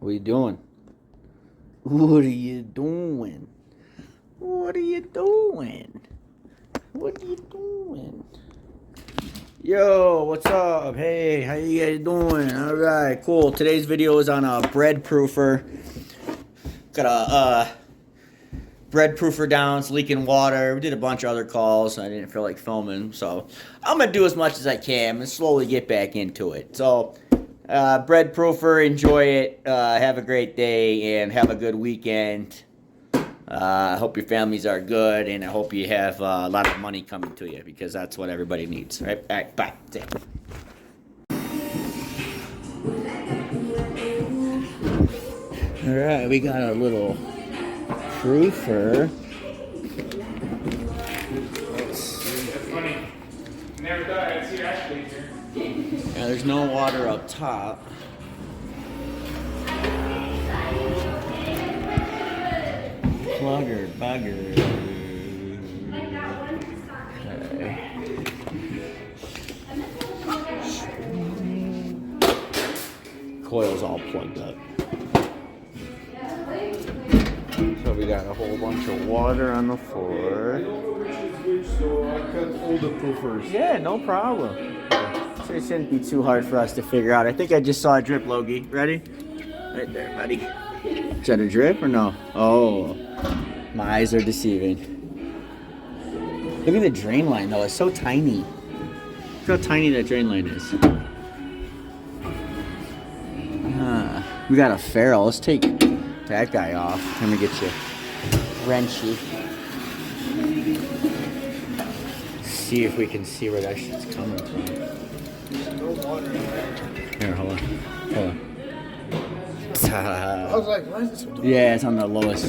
What are you doing? What are you doing? What are you doing? What are you doing? Yo, what's up? Hey, how you guys doing? All right, cool. Today's video is on a bread proofer. Got a bread proofer down. It's leaking water. We did a bunch of other calls. I didn't feel like filming, so I'm gonna do as much as I can and slowly get back into it. So, bread proofer, enjoy it. Have a great day and have a good weekend. I hope your families are good, and I hope you have a lot of money coming to you, because that's what everybody needs. All right, bye. All right, we got a little proofer. That's funny. Never thought I'd see Ashley here. Yeah, there's no water up top. Plugger, bugger. Okay. Coil's all plugged up. So we got a whole bunch of water on the floor. So I cut all the proofers. Yeah, no problem. So it shouldn't be too hard for us to figure out. I think I just saw a drip, Logie. Ready? Right there, buddy. Is that a drip or no? Oh, my eyes are deceiving. Look at the drain line, though. It's so tiny. Look how tiny that drain line is. We got a ferrule. Let's take that guy off. Let me get you wrenchy. See if we can see where that shit's coming from. No water in there. Here, hold on. I was like, why is this so dark? Yeah, it's on the lowest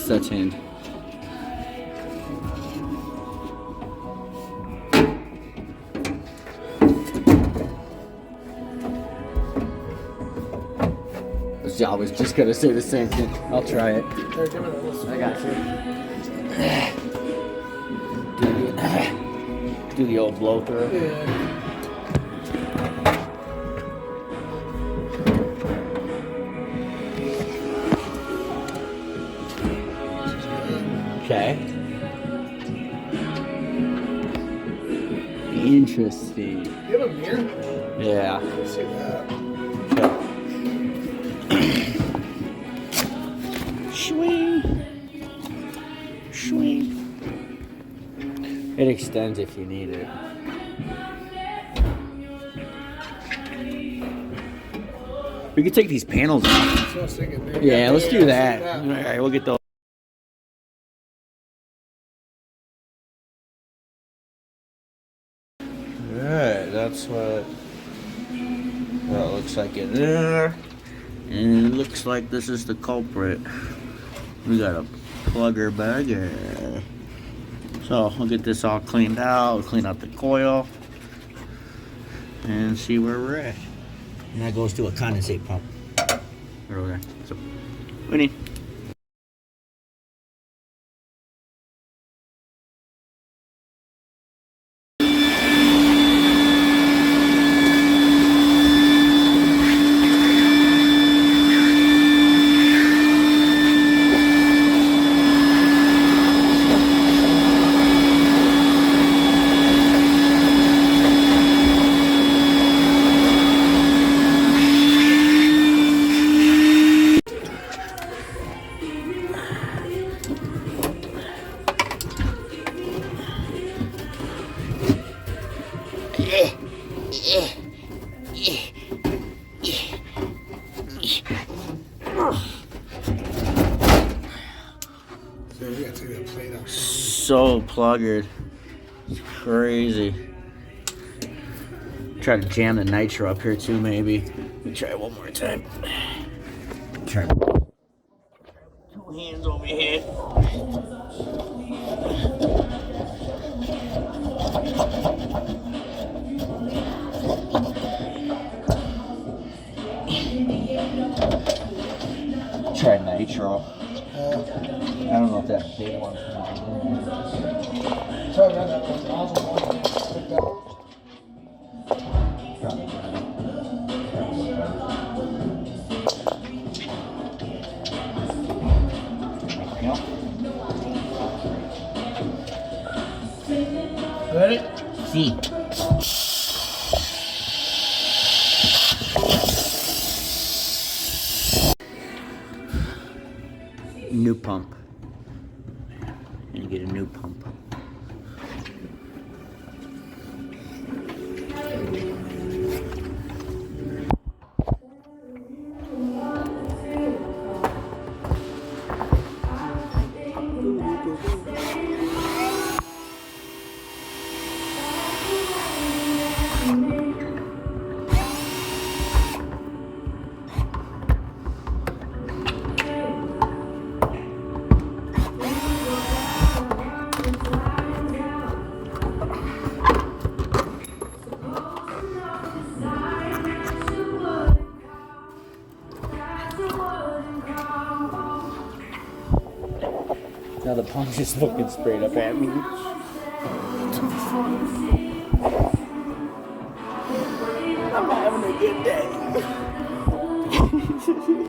setting. I was just gonna say the same thing. I'll try it. Here, give it a listen. I got you. Do the old blow through. Yeah. Okay. Interesting. You have a mirror? Yeah. Let's see that. Swing. Swing. It extends if you need it. We could take these panels off. That's what I was thinking. Maybe Yeah, let's do let's that. All right, we'll get those. Alright, that's what that looks like in there. And it looks like this is the culprit. We got a plugger bagger. So we'll get this all cleaned out, clean out the coil, and see where we're at. And that goes to a condensate pump. Right over there. So, Winnie. So pluggered. It's crazy. Try to jam the nitro up here too, maybe. Let me try it one more time. Try 2 hands over here. Try nitro. I don't know if that big one's Sorry about that one. Nozzle one. Picked up. see. New pump. And get a new pump. Now the pump is looking straight up at me. I'm having a good day.